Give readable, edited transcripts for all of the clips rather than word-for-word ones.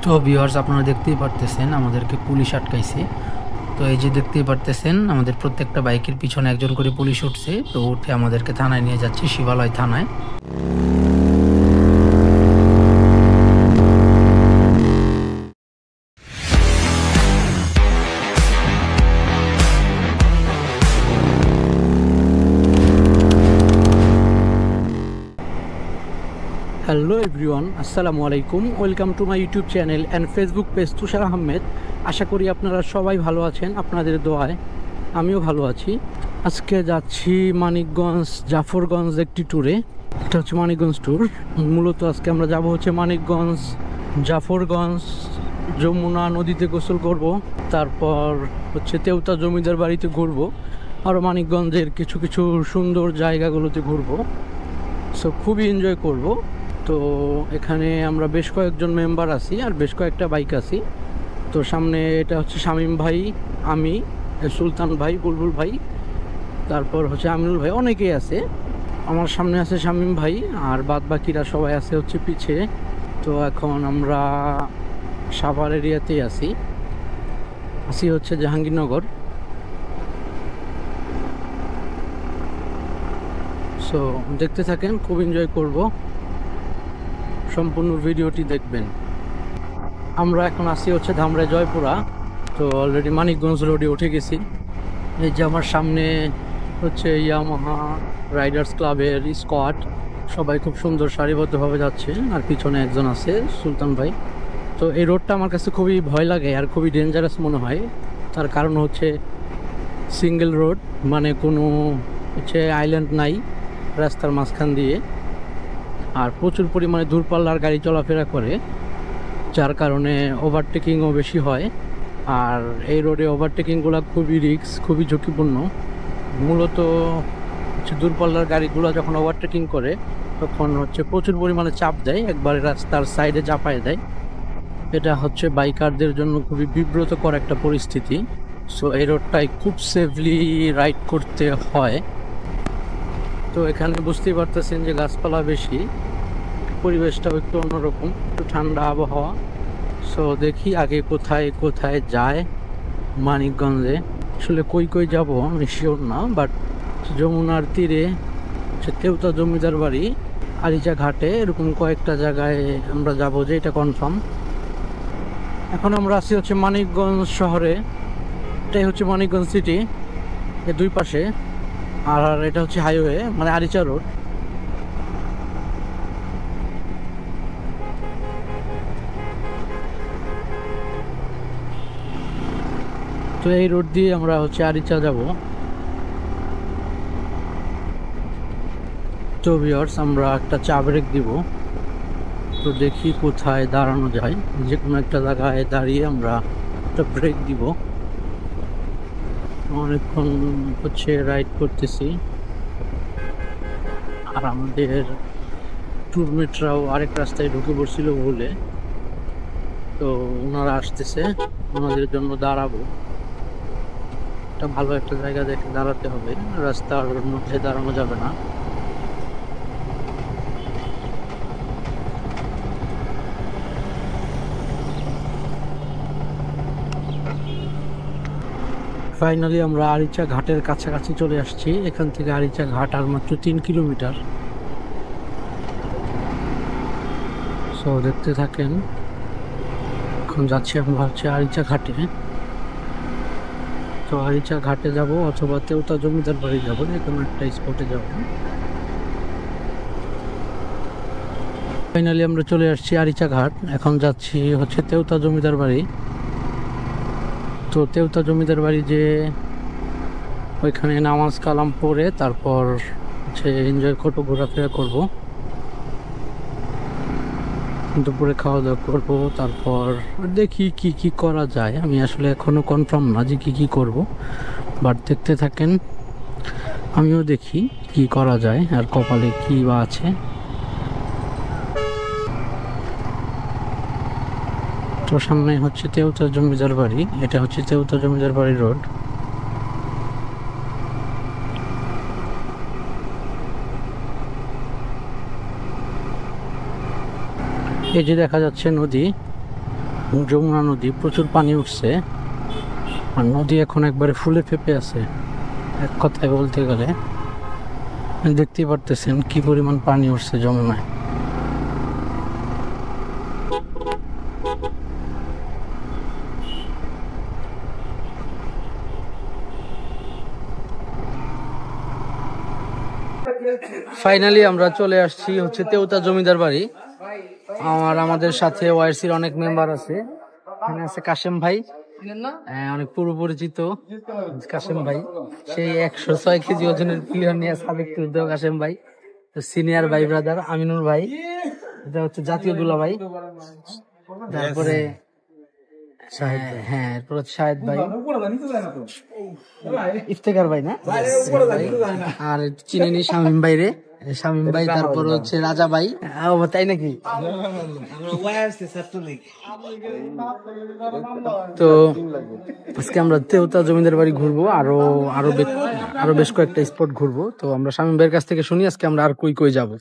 তো ভিউয়ার্স, আপনারা দেখতেই পারতেছেন আমাদেরকে পুলিশ আটকাইছে। তো এই যে দেখতেই পারতেছেন আমাদের প্রত্যেকটা বাইকের পিছনে একজন করে পুলিশ উঠছে। তো উঠে আমাদেরকে থানায় নিয়ে যাচ্ছে, শিবালয় থানায়। হ্যালো এভরিওয়ান, আসসালামু আলাইকুম। Welcome to my YouTube channel and Facebook page Tushar Ahmed. আশা করি আপনারা সবাই ভালো আছেন, আপনাদের দোয়ায় আমিও ভালো আছি। আজকে যাচ্ছি মানিকগঞ্জ জাফরগঞ্জ একটি ট্যুরে। এটা হচ্ছে মানিকগঞ্জ ট্যুর। মূলত আজকে আমরা যাব হচ্ছে মানিকগঞ্জ জাফরগঞ্জ, যমুনা নদীতে গোসল করব, তারপর হচ্ছে তেওতা জমিদার বাড়িতে ঘুরবো, আরও মানিকগঞ্জের কিছু কিছু সুন্দর জায়গাগুলোতে ঘুরবো। সো খুবই এনজয় করব। তো এখানে আমরা বেশ কয়েকজন মেম্বার আছি আর বেশ কয়েকটা বাইক আছি। তো সামনে এটা হচ্ছে শামীম ভাই, আমি, সুলতান ভাই, বুলবুল ভাই, তারপর হচ্ছে আমিনুল ভাই, অনেকেই আছে। আমার সামনে আছে শামীম ভাই আর বাদ বাকিরা সবাই আছে হচ্ছে পিছে। তো এখন আমরা সাভার এরিয়াতেই আছি হচ্ছে জাহাঙ্গীরনগর। সো দেখতে থাকেন, খুব এনজয় করব, সম্পূর্ণ ভিডিওটি দেখবেন। আমরা এখন আসি হচ্ছে ধামরাই জয়পুরা। তো অলরেডি মানিকগঞ্জ রোডে উঠে গেছি। এই যে আমার সামনে হচ্ছে ইয়ামাহা রাইডার্স ক্লাবের স্কোয়াড, সবাই খুব সুন্দর সারিবদ্ধভাবে যাচ্ছে, আর পিছনে একজন আছে সুলতান ভাই। তো এই রোডটা আমার কাছে খুবই ভয় লাগে আর খুবই ডেঞ্জারাস মনে হয়। তার কারণ হচ্ছে সিঙ্গেল রোড, মানে কোনো হচ্ছে আইল্যান্ড নাই রাস্তার মাঝখান দিয়ে, আর প্রচুর পরিমাণে দূরপাল্লার গাড়ি চলাফেরা করে, যার কারণে ওভারটেকিংও বেশি হয়। আর এই রোডে ওভারটেকিংগুলো খুবই রিস্ক, খুবই ঝুঁকিপূর্ণ। মূলত হচ্ছে দূরপাল্লার গাড়িগুলো যখন ওভারটেকিং করে তখন হচ্ছে প্রচুর পরিমাণে চাপ দেয়, একবারে রাস্তার সাইডে চাপায় দেয়। এটা হচ্ছে বাইকারদের জন্য খুবই বিব্রতকর একটা পরিস্থিতি। সো এই রোডটায় খুব সেফলি রাইড করতে হয়। তো এখানে বুঝতেই পারতেছেন যে গাছপালা বেশি, পরিবেশটাও একটু অন্যরকম, একটু ঠান্ডা আবহাওয়া। সো দেখি আগে কোথায় কোথায় যায় মানিকগঞ্জে। আসলে কই কই যাব আমি শিওর না, বাট যমুনার তীরে তেওতা জমিদার বাড়ি, আরিচা ঘাটে, এরকম কয়েকটা জায়গায় আমরা যাব, যে এটা কনফার্ম। এখন আমরা আছি হচ্ছে মানিকগঞ্জ শহরে। এটাই হচ্ছে মানিকগঞ্জ সিটি, এর দুই পাশে। আর এটা হচ্ছে হাইওয়ে, মানে আরিচা রোড। তো এই রোড দিয়ে আমরা হচ্ছে আরিচা যাব। তো ভিউয়ার্স, আমরা একটা চা ব্রেক দিব। তো দেখি কোথায় দাঁড়ানো যায়, যে কোনো একটা জায়গায় দাঁড়িয়ে আমরা একটা ব্রেক দিব। অনেকক্ষণ হচ্ছে রাইড করতেছি, আর আমাদের ট্যুরমেটরাও আরেক রাস্তায় ঢুকে পড়ছিল বলে, তো ওনারা আসতেছে, ওনাদের জন্য দাঁড়াবো। একটা ভালো একটা জায়গা দেখে দাঁড়াতে হবে, রাস্তার মধ্যে দাঁড়ানো যাবে না। ফাইনালি আমরা আরিচা ঘাটের কাছাকাছি চলে আসছি। এখান থেকে আরিচা ঘাট আর মাত্র 3 কিলোমিটার। সো দেখতে থাকেন, এখন যাচ্ছি আমরা হচ্ছে আরিচা ঘাটে। তো আরিচা ঘাটে যাব অথবা তেওতা জমিদার বাড়ি যাব, যে কোনো একটা স্পটে যাব। ফাইনালি আমরা চলে আসছি আরিচা ঘাট। এখন যাচ্ছি হচ্ছে তেওতা জমিদার বাড়ি। তো তেওতা জমিদার বাড়ি যে ওইখানে নামাজ কালাম পড়ে তারপর হচ্ছে এনজয় করবো, ঘোরাফেরা করবো, দুপুরে খাওয়া দাওয়া করবো, তারপর দেখি কি কি করা যায়। আমি আসলে এখনো কনফার্ম না যে কি কি করব, বাট দেখতে থাকেন, আমিও দেখি কি করা যায় আর কপালে কি বা আছে। তো সামনে হচ্ছে তেওতা জমিদার বাড়ি, এটা হচ্ছে তেওতা জমিদার বাড়ি রোড। এই যে দেখা যাচ্ছে নদী, যমুনা নদী, প্রচুর পানি উঠছে আর নদী এখন একবারে ফুলে ফেপে আছে। এক কথায় বলতে গেলে দেখতেই পারতেছেন কি পরিমাণ পানি উঠছে যমুনায়। ফাইনালি আমরা চলে আসছি হচ্ছে তেওতা জমিদার বাড়ি। আমাদের সাথে ওয়াইসির অনেক মেম্বার আছে। এখানে আছে কাশেম ভাই, অনেক পুরো পরিচিত কাশেম ভাই, সেই 106 কেজি ওজনের প্লেয়ার নিয়ে সাবেক কাশেম ভাই, সিনিয়র ভাই ব্রাদার আমিনুর ভাই, এটা হচ্ছে জাতীয় দুলা ভাই, তারপরে হ্যাঁ এরপর শাহেদ ভাই, ইফতেখার ভাই না, আর চিনে নি শামীম ভাই রে, শামীম ভাই, তারপর হচ্ছে রাজা ভাই, তাই নাকি? তো আজকে আমরা তেওতা জমিদার বাড়ি ঘুরবো, আরো বেশ কয়েকটা স্পট ঘুরবো। তো আমরা শামীম ভাইয়ের কাছ থেকে শুনি আজকে আমরা আর কই যাবো।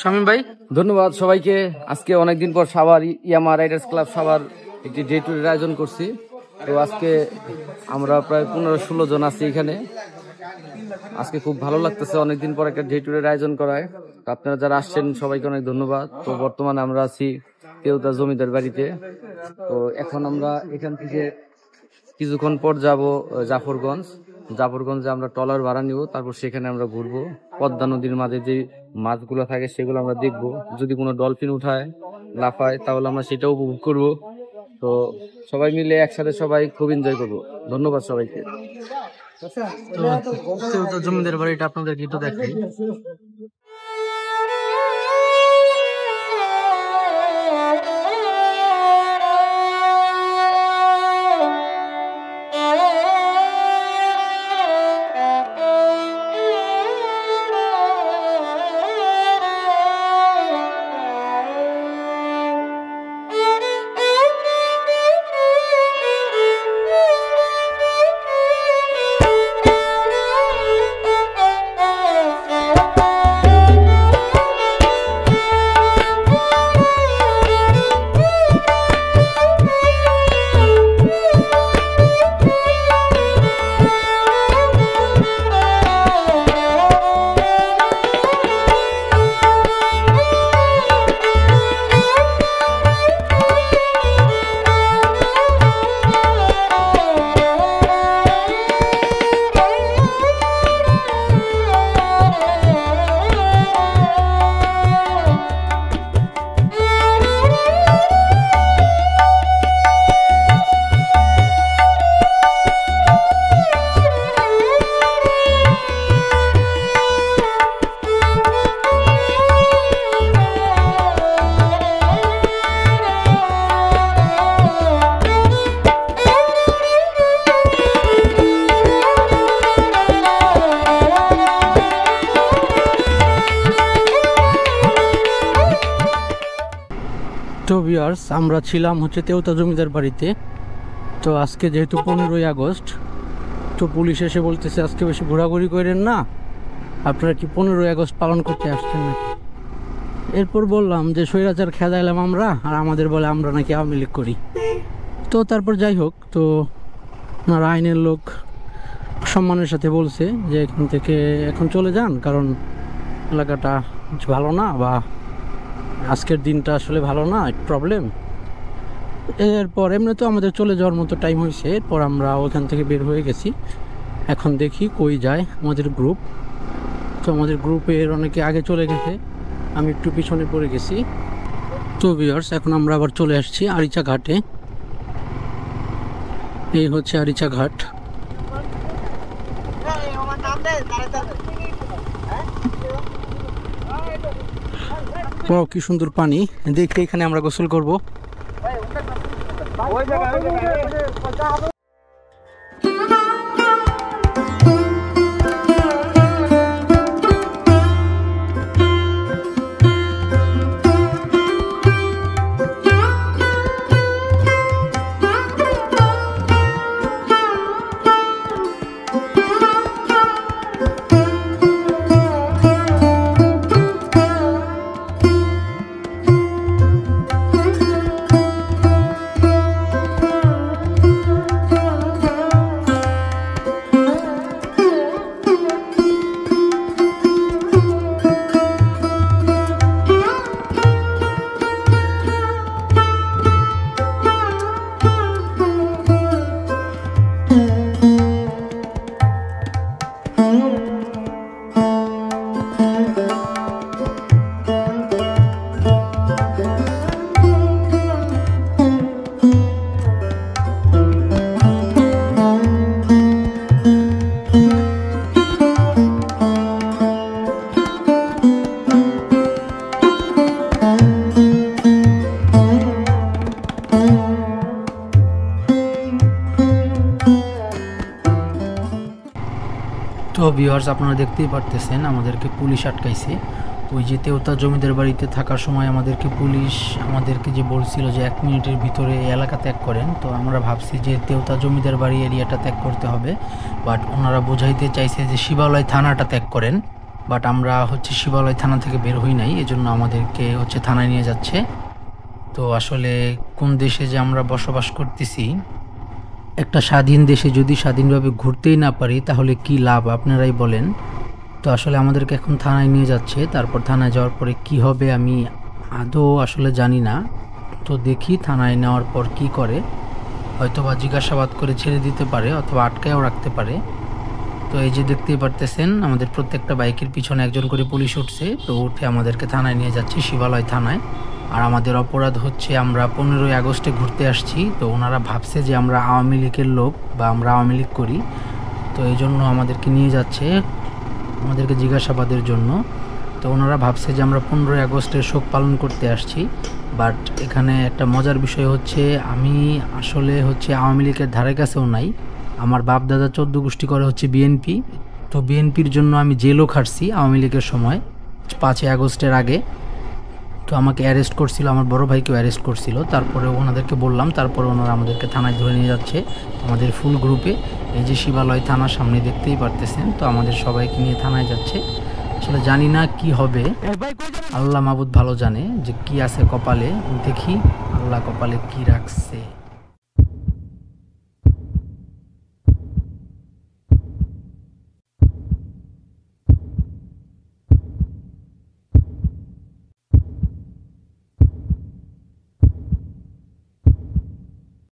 শামীম ভাই, ধন্যবাদ সবাইকে। আজকে অনেকদিন পর সাভার ইয়ামা রাইডার্স ক্লাব সাভার একটি ডে ট্যুরের আয়োজন করছি। তো আজকে আমরা প্রায় 15-16 জন আছি এখানে। আজকে খুব ভালো লাগতেছে অনেকদিন পর একটা ডে ট্যুরের আয়োজন করায়। তো আপনারা যারা আসছেন সবাইকে অনেক ধন্যবাদ। তো বর্তমানে আমরা আছি তেওতা জমিদার বাড়িতে। তো এখন আমরা এখান থেকে কিছুক্ষণ পর যাব জাফরগঞ্জে আমরা ট্রলার ভাড়া নিব, তারপর সেখানে আমরা ঘুরবো। পদ্মা নদীর মাঝে যে মাছগুলো থাকে সেগুলো আমরা দেখবো। যদি কোনো ডলফিন উঠায় লাফায় তাহলে আমরা সেটাও উপভোগ করবো। তো সবাই মিলে একসাথে সবাই খুব এনজয় করবো। ধন্যবাদ সবাইকে। জমিদার বাড়িটা আপনাদেরকে একটু দেখাই। তো ভিউয়ার্স, আমরা ছিলাম হচ্ছে তেওতা জমিদার বাড়িতে। তো আজকে যেহেতু 15ই আগস্ট, তো পুলিশ এসে বলতেছে আজকে বেশি ঘোরাঘুরি করেন না, আপনারা কি 15ই আগস্ট পালন করতে আসছেন না? এরপর বললাম যে স্বৈরাচার খেদাইলাম আমরা, আর আমাদের বলে আমরা নাকি আওয়ামী লীগ করি। তো তারপর যাই হোক, তো ওনারা আইনের লোক সম্মানের সাথে বলছে যে এখান থেকে এখন চলে যান, কারণ এলাকাটা ভালো না, বা আজকের দিনটা আসলে ভালো না, প্রবলেম। এরপর এমনি তো আমাদের চলে যাওয়ার মতো টাইম হয়েছে। এরপর আমরা ওখান থেকে বের হয়ে গেছি। এখন দেখি কই যায় আমাদের গ্রুপ। তো আমাদের গ্রুপের অনেকে আগে চলে গেছে, আমি একটু পিছনে পড়ে গেছি। তো ভিউয়ার্স, এখন আমরা আবার চলে আসছি আরিচা ঘাটে। এই হচ্ছে আরিচা ঘাট। কি সুন্দর পানি, দেখে এখানে আমরা গোসল করব। ভিউয়ার্স, আপনারা দেখতেই পারতেছেন আমাদেরকে পুলিশ আটকাইছে। ওই যে তেওতা জমিদার বাড়িতে থাকার সময় আমাদেরকে পুলিশ আমাদেরকে যে বলছিল যে 1 মিনিটের ভিতরে এই এলাকা ত্যাগ করেন, তো আমরা ভাবছি যে তেওতা জমিদার বাড়ি এরিয়াটা ত্যাগ করতে হবে, বাট ওনারা বোঝাইতে চাইছে যে শিবালয় থানাটা ত্যাগ করেন। বাট আমরা হচ্ছে শিবালয় থানা থেকে বের হই নাই, এজন্য আমাদেরকে হচ্ছে থানায় নিয়ে যাচ্ছে। তো আসলে কোন দেশে যে আমরা বসবাস করতেছি, একটা স্বাধীন দেশে যদি স্বাধীনভাবে ঘুরতেই না পারি তাহলে কি লাভ আপনারাই বলেন। তো আসলে আমাদেরকে এখন থানায় নিয়ে যাচ্ছে, তারপর থানায় যাওয়ার পরে কি হবে আমি আদৌ আসলে জানি না। তো দেখি থানায় নেওয়ার পর কি করে, হয়তোবা জিজ্ঞাসাবাদ করে ছেড়ে দিতে পারে অথবা আটকায়ও রাখতে পারে। তো এই যে দেখতেই পারতেছেন আমাদের প্রত্যেকটা বাইকের পিছনে একজন করে পুলিশ উঠছে, তো উঠে আমাদেরকে থানায় নিয়ে যাচ্ছে, শিবালয় থানায়। আর আমাদের অপরাধ হচ্ছে আমরা 15ই আগস্টে ঘুরতে আসছি, তো ওনারা ভাবছে যে আমরা আওয়ামী লীগের লোক বা আমরা আওয়ামী লীগ করি, তো এই জন্য আমাদেরকে নিয়ে যাচ্ছে আমাদেরকে জিজ্ঞাসাবাদের জন্য। তো ওনারা ভাবছে যে আমরা 15ই আগস্টের শোক পালন করতে আসছি। বাট এখানে একটা মজার বিষয় হচ্ছে আমি আসলে হচ্ছে আওয়ামী লীগের ধারে কাছেও নাই। আমার বাপ দাদা 14 গোষ্ঠী করে হচ্ছে বিএনপি। তো বিএনপির জন্য আমি জেলও খাটছি আওয়ামী লীগের সময় 5ই আগস্টের আগে। তো আমাকে অ্যারেস্ট করছিল, আমার বড় ভাইকেও অ্যারেস্ট করছিল। তারপরে ওনাদেরকে বললাম, তারপরে ওনারা আমাদেরকে থানায় ধরে নিয়ে যাচ্ছে আমাদের ফুল গ্রুপে। এই যে শিবালয় থানার সামনে দেখতেই পারতেছেন, তো আমাদের সবাইকে নিয়ে থানায় যাচ্ছে। আসলে জানি না কি হবে, আল্লাহ মাবুদ ভালো জানে যে কি আছে কপালে। দেখি আল্লাহ কপালে কি রাখছে।